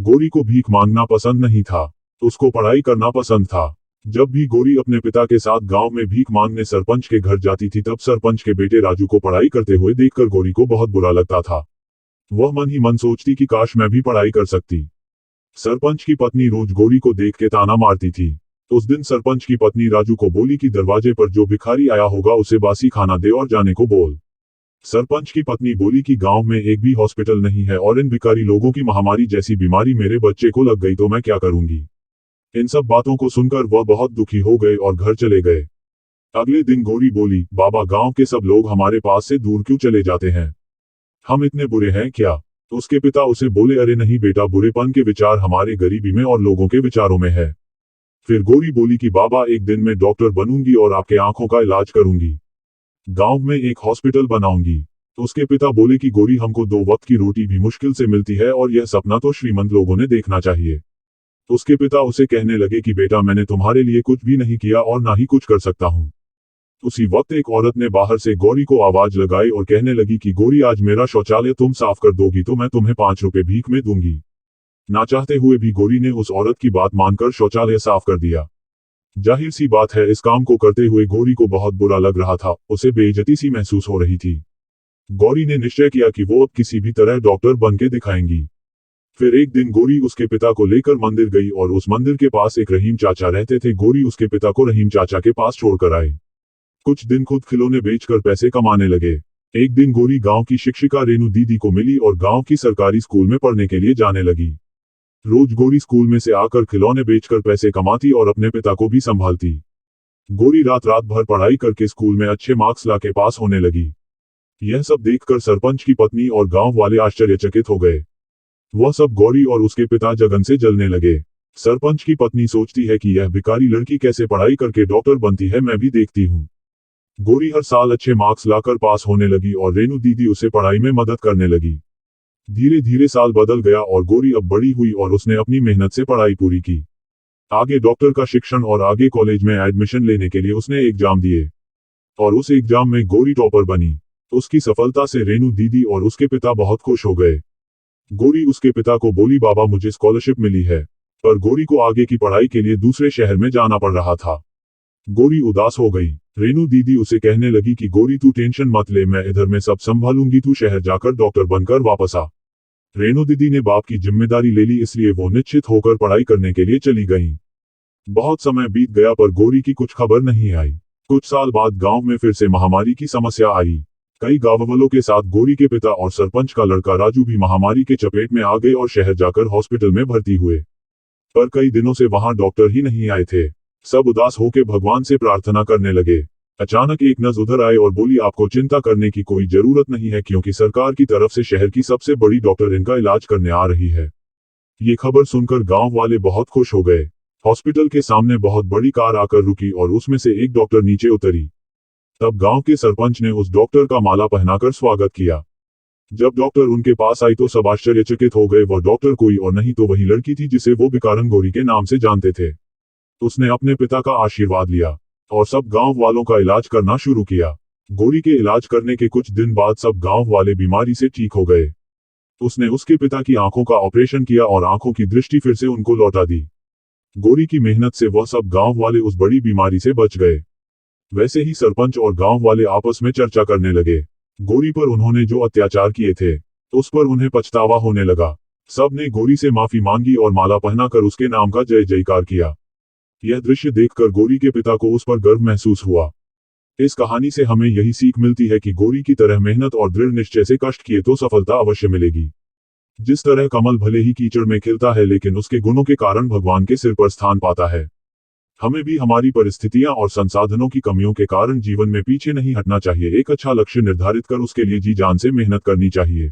गोरी को भीख मांगना पसंद नहीं था, उसको पढ़ाई करना पसंद था। जब भी गोरी अपने पिता के साथ गांव में भीख मांगने सरपंच के घर जाती थी, तब सरपंच के बेटे राजू को पढ़ाई करते हुए देखकर गोरी को बहुत बुरा लगता था। वह मन ही मन सोचती कि काश मैं भी पढ़ाई कर सकती। सरपंच की पत्नी रोज गोरी को देख के ताना मारती थी। उस दिन सरपंच की पत्नी राजू को बोली कि दरवाजे पर जो भिखारी आया होगा उसे बासी खाना दे और जाने को बोल। सरपंच की पत्नी बोली कि गांव में एक भी हॉस्पिटल नहीं है और इन भिखारी लोगों की महामारी जैसी बीमारी मेरे बच्चे को लग गई तो मैं क्या करूंगी। इन सब बातों को सुनकर वह बहुत दुखी हो गए और घर चले गए। अगले दिन गोरी बोली, बाबा गांव के सब लोग हमारे पास से दूर क्यों चले जाते हैं, हम इतने बुरे हैं क्या। उसके पिता उसे बोले, अरे नहीं बेटा, बुरेपन के विचार हमारे गरीबी में और लोगों के विचारों में है। फिर गोरी बोली कि बाबा एक दिन मैं डॉक्टर बनूंगी और आपके आंखों का इलाज करूंगी, गांव में एक हॉस्पिटल बनाऊंगी। उसके पिता बोले कि गोरी, हमको 2 वक्त की रोटी भी मुश्किल से मिलती है और यह सपना तो श्रीमंत लोगों ने देखना चाहिए। उसके पिता उसे कहने लगे कि बेटा, मैंने तुम्हारे लिए कुछ भी नहीं किया और ना ही कुछ कर सकता हूँ। उसी वक्त एक औरत ने बाहर से गोरी को आवाज लगाई और कहने लगी कि गोरी, आज मेरा शौचालय तुम साफ कर दोगी तो मैं तुम्हें 5 रुपए भीख में दूंगी। ना चाहते हुए भी गोरी ने उस औरत की बात मानकर शौचालय साफ कर दिया। जाहिर सी बात है, इस काम को करते हुए गोरी को बहुत बुरा लग रहा था, उसे बेइज्जती सी महसूस हो रही थी। गोरी ने निश्चय किया कि वो अब किसी भी तरह डॉक्टर बन के दिखाएंगी। फिर एक दिन गोरी उसके पिता को लेकर मंदिर गई और उस मंदिर के पास एक रहीम चाचा रहते थे। गोरी उसके पिता को रहीम चाचा के पास छोड़कर आई। कुछ दिन खुद खिलौने बेचकर पैसे कमाने लगे। एक दिन गोरी गांव की शिक्षिका रेणु दीदी को मिली और गांव की सरकारी स्कूल में पढ़ने के लिए जाने लगी। रोज गोरी स्कूल में से आकर खिलौने बेचकर पैसे कमाती और अपने पिता को भी संभालती। गोरी रात रात भर पढ़ाई करके स्कूल में अच्छे मार्क्स लाके पास होने लगी। यह सब देखकर सरपंच की पत्नी और गांव वाले आश्चर्यचकित हो गए। वह सब गौरी और उसके पिता जगन से जलने लगे। सरपंच की पत्नी सोचती है कि यह भिखारी लड़की कैसे पढ़ाई करके डॉक्टर बनती है, मैं भी देखती हूँ। गौरी हर साल अच्छे मार्क्स लाकर पास होने लगी और रेणु दीदी उसे पढ़ाई में मदद करने लगी। धीरे धीरे साल बदल गया और गौरी अब बड़ी हुई और उसने अपनी मेहनत से पढ़ाई पूरी की। आगे डॉक्टर का शिक्षण और आगे कॉलेज में एडमिशन लेने के लिए उसने एग्जाम दिए और उस एग्जाम में गौरी टॉपर बनी। उसकी सफलता से रेणु दीदी और उसके पिता बहुत खुश हो गए। गौरी उसके पिता को बोली, बाबा मुझे स्कॉलरशिप मिली है। पर गौरी को आगे की पढ़ाई के लिए दूसरे शहर में जाना पड़ रहा था। गौरी उदास हो गई। रेणु दीदी उसे कहने लगी कि गौरी, तू टेंशन मत ले, मैं इधर में सब संभालूंगी, तू शहर जाकर डॉक्टर बनकर वापस आ। रेणु दीदी ने बाप की जिम्मेदारी ले ली, इसलिए वो निश्चित होकर पढ़ाई करने के लिए चली गईं। बहुत समय बीत गया पर गौरी की कुछ खबर नहीं आई। कुछ साल बाद गांव में फिर से महामारी की समस्या आई। कई गांववालों के साथ गौरी के पिता और सरपंच का लड़का राजू भी महामारी के चपेट में आ गए और शहर जाकर हॉस्पिटल में भर्ती हुए। पर कई दिनों से वहां डॉक्टर ही नहीं आए थे। सब उदास होकर भगवान से प्रार्थना करने लगे। अचानक एक नर्स उधर आए और बोली, आपको चिंता करने की कोई जरूरत नहीं है, क्योंकि सरकार की तरफ से शहर की सबसे बड़ी डॉक्टर इनका इलाज करने आ रही है। ये खबर सुनकर गांव वाले बहुत खुश हो गए। हॉस्पिटल के सामने बहुत बड़ी कार आकर रुकी और उसमें से एक डॉक्टर नीचे उतरी। तब गांव के सरपंच ने उस डॉक्टर का माला पहनाकर स्वागत किया। जब डॉक्टर उनके पास आई तो सब आश्चर्यचकित हो गए। वह डॉक्टर कोई और नहीं तो वही लड़की थी जिसे वो भिकारन गौरी के नाम से जानते थे। उसने अपने पिता का आशीर्वाद लिया और सब गांव वालों का इलाज करना शुरू किया। गौरी के इलाज करने के कुछ दिन बाद सब गांव वाले बीमारी से ठीक हो गए। उसने उसके पिता की आंखों का ऑपरेशन किया और आंखों की दृष्टि फिर से उनको लौटा दी। गौरी की मेहनत से वह सब गांव वाले उस बड़ी बीमारी से बच गए। वैसे ही सरपंच और गांव वाले आपस में चर्चा करने लगे। गौरी पर उन्होंने जो अत्याचार किए थे उस पर उन्हें पछतावा होने लगा। सब ने गौरी से माफी मांगी और माला पहनाकर उसके नाम का जय जयकार किया। यह दृश्य देखकर गौरी के पिता को उस पर गर्व महसूस हुआ। इस कहानी से हमें यही सीख मिलती है कि गौरी की तरह मेहनत और दृढ़ निश्चय से कष्ट किए तो सफलता अवश्य मिलेगी। जिस तरह कमल भले ही कीचड़ में खिलता है लेकिन उसके गुणों के कारण भगवान के सिर पर स्थान पाता है। हमें भी हमारी परिस्थितियां और संसाधनों की कमियों के कारण जीवन में पीछे नहीं हटना चाहिए। एक अच्छा लक्ष्य निर्धारित कर उसके लिए जी जान से मेहनत करनी चाहिए।